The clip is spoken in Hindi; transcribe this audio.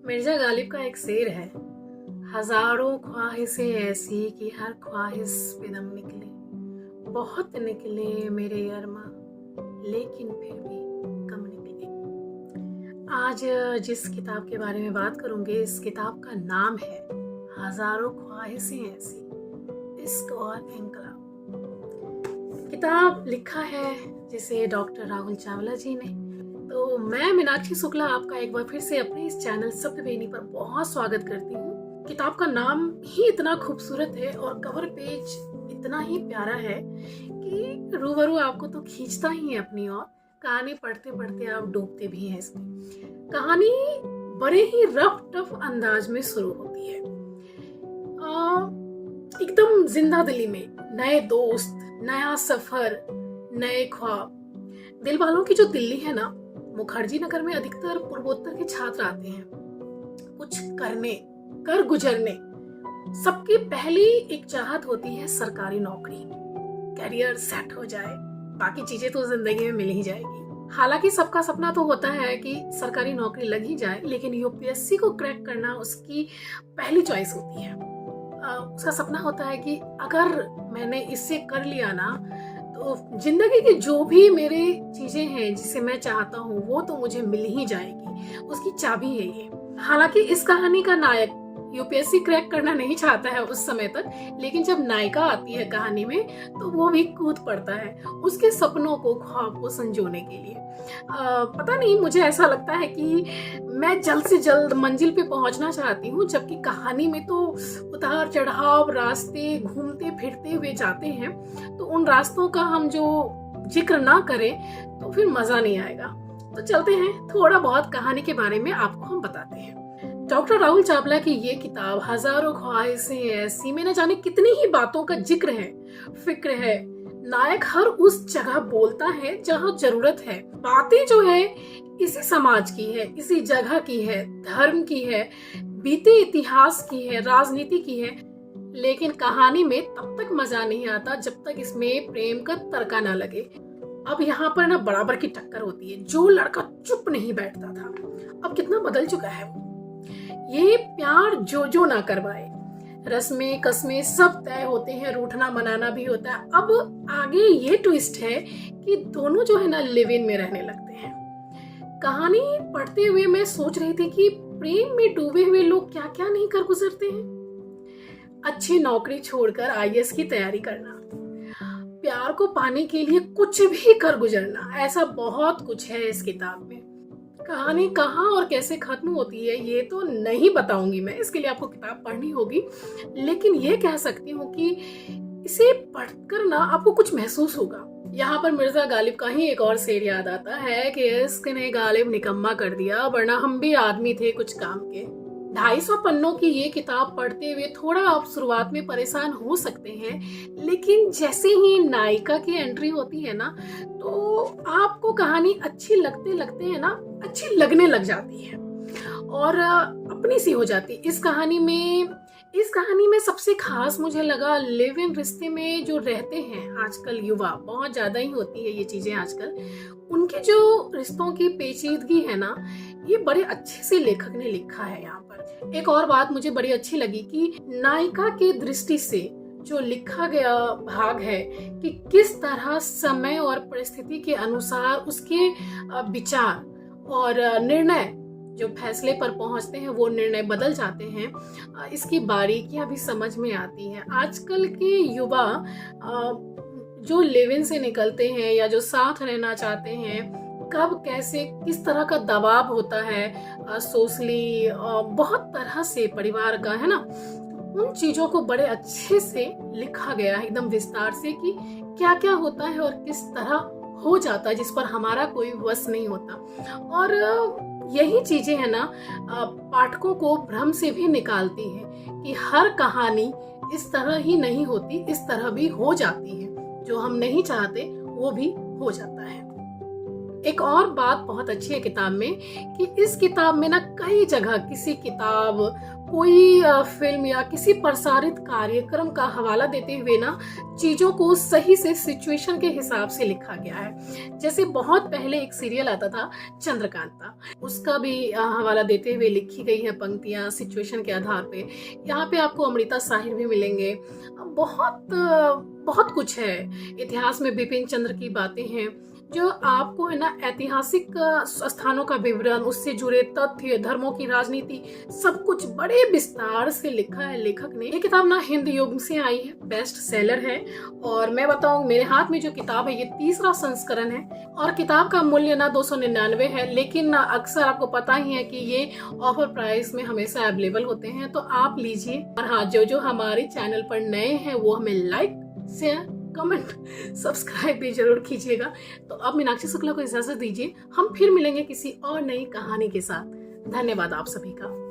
मिर्जा गालिब का एक शेर है, हजारों ख्वाहिशें ऐसी कि हर ख्वाहिश पे दम निकले। बहुत निकले मेरे अरमा, लेकिन फिर भी कम निकले। आज जिस किताब के बारे में बात करूंगी, इस किताब का नाम है हजारों ख्वाहिशें ऐसी, इश्क और इनकलाब। किताब लिखा है जिसे डॉक्टर राहुल चावला जी ने। तो मैं मीनाक्षी शुक्ला आपका एक बार फिर से अपने इस चैनल शब्दवेदी पर बहुत स्वागत करती हूँ। किताब का नाम ही इतना खूबसूरत है और कवर पेज इतना ही प्यारा है कि रूबरू आपको तो खींचता ही है अपनी ओर। कहानी पढ़ते पढ़ते आप डूबते भी हैं इसमें। कहानी बड़े ही रफ टफ अंदाज में शुरू होती है, एकदम जिंदा दिली में। नए दोस्त, नया सफर, नए ख्वाब। दिल वालों की जो दिल्ली है ना, मुखर्जी नगर में अधिकतर पूर्वोत्तर के छात्र आते हैं कुछ करने, कर गुजरने। सबकी पहली एक चाहत होती है सरकारी नौकरी, करियर सेट हो जाए, बाकी चीजें तो जिंदगी में मिल ही जाएगी। हालांकि सबका सपना तो होता है कि सरकारी नौकरी लग ही जाए, लेकिन यूपीएससी को क्रैक करना उसकी पहली चॉइस होती है। उसका सपना होता है कि अगर मैंने इससे कर लिया ना, तो जिंदगी की जो भी मेरे चीजें हैं जिसे मैं चाहता हूँ वो तो मुझे मिल ही जाएगी। उसकी चाबी है ये। हालांकि इस कहानी का नायक यूपीएससी क्रैक करना नहीं चाहता है उस समय तक, लेकिन जब नायिका आती है कहानी में तो वो भी कूद पड़ता है उसके सपनों को, ख्वाब को संजोने के लिए। पता नहीं, मुझे ऐसा लगता है कि मैं जल्द से जल्द मंजिल पे पहुंचना चाहती हूँ, जबकि कहानी में तो उतार चढ़ाव, रास्ते घूमते फिरते हुए जाते हैं। तो उन रास्तों का हम जो जिक्र ना करें तो फिर मजा नहीं आएगा। तो चलते हैं, थोड़ा बहुत कहानी के बारे में आपको हम बताते हैं। डॉक्टर राहुल चावला की ये किताब हजारों ख्वाहिशें ऐसी में न जाने कितनी ही बातों का जिक्र है, फिक्र है। नायक हर उस जगह बोलता है जहाँ जरूरत है। बातें जो है इसी समाज की है, इसी जगह की है, धर्म की है, बीते इतिहास की है, राजनीति की है। लेकिन कहानी में तब तक मजा नहीं आता जब तक इसमें प्रेम का तड़का ना लगे। अब यहाँ पर ना बराबर की टक्कर होती है। जो लड़का चुप नहीं बैठता था, अब कितना बदल चुका है वो। ये प्यार जो ना करवाए, रस्में कस्में सब तय होते हैं, रूठना मनाना भी होता है। अब आगे ये ट्विस्ट है कि दोनों जो है ना लिव इन में रहने लगते हैं। कहानी पढ़ते हुए मैं सोच रही थी कि प्रेम में डूबे हुए लोग क्या क्या नहीं कर गुजरते हैं। अच्छी नौकरी छोड़कर आईएएस की तैयारी करना, प्यार को पाने के लिए कुछ भी कर गुजरना, ऐसा बहुत कुछ है इस किताब में। कहानी कहाँ और कैसे खत्म होती है ये तो नहीं बताऊंगी मैं, इसके लिए आपको किताब पढ़नी होगी। लेकिन ये कह सकती हूँ कि इसे पढ़कर ना आपको कुछ महसूस होगा। यहाँ पर मिर्जा गालिब का ही एक और शेर याद आता है कि इश्क ने गालिब निकम्मा कर दिया, वरना हम भी आदमी थे कुछ काम के। 250 पन्नों की ये किताब पढ़ते हुए थोड़ा आप शुरुआत में परेशान हो सकते हैं, लेकिन जैसे ही नायिका की एंट्री होती है ना, तो आपको कहानी अच्छी लगते लगते है ना, अच्छी लगने लग जाती है और अपनी सी हो जाती है। इस कहानी में सबसे खास मुझे लगा लिव इन रिश्ते में जो रहते हैं आजकल युवा, बहुत ज्यादा ही होती है ये चीजें आजकल। उनके जो रिश्तों की पेचीदगी है ना, ये बड़े अच्छे से लेखक ने लिखा है यहाँ पर। एक और बात मुझे बड़ी अच्छी लगी कि नायिका के दृष्टि से जो लिखा गया भाग है कि किस तरह समय और परिस्थिति के अनुसार उसके विचार और निर्णय, जो फैसले पर पहुंचते हैं वो निर्णय बदल जाते हैं। इसकी बारीकियां भी समझ में आती हैं। आजकल के युवा जो लिव इन से निकलते हैं या जो साथ रहना चाहते हैं, कब कैसे किस तरह का दबाव होता है सोशली, बहुत तरह से परिवार का, है ना, उन चीजों को बड़े अच्छे से लिखा गया है एकदम विस्तार से कि क्या क्या होता है और किस तरह हो जाता है जिस पर हमारा कोई वश नहीं होता। और यही चीजें है ना पाठकों को भ्रम से भी निकालती हैं कि हर कहानी इस तरह ही नहीं होती, इस तरह भी हो जाती है। जो हम नहीं चाहते वो भी हो जाता है। एक और बात बहुत अच्छी है किताब में कि इस किताब में ना कई जगह किसी किताब, कोई फिल्म या किसी प्रसारित कार्यक्रम का हवाला देते हुए ना चीजों को सही से सिचुएशन के हिसाब से लिखा गया है। जैसे बहुत पहले एक सीरियल आता था चंद्रकांता, उसका भी हवाला देते हुए लिखी गई है पंक्तियां सिचुएशन के आधार पे। यहाँ पे आपको अमृता साहिर भी मिलेंगे। बहुत कुछ है। इतिहास में बिपिन चंद्र की बातें हैं जो आपको है ना ऐतिहासिक स्थानों का विवरण, उससे जुड़े तथ्य, धर्मों की राजनीति, सब कुछ बड़े विस्तार से लिखा है लेखक ने। ये किताब ना हिंद युग से आई है, बेस्ट सेलर है। और मैं बताऊं, मेरे हाथ में जो किताब है ये 3रा संस्करण है और किताब का मूल्य ना 299 है, लेकिन अक्सर आपको पता ही है कि ये ऑफर प्राइस में हमेशा अवेलेबल होते हैं, तो आप लीजिए। और हाँ, जो हमारे चैनल पर नए हैं वो हमें लाइक, शेयर, कमेंट, सब्सक्राइब भी जरूर कीजिएगा। तो अब मीनाक्षी शुक्ला को इजाजत दीजिए, हम फिर मिलेंगे किसी और नई कहानी के साथ। धन्यवाद आप सभी का।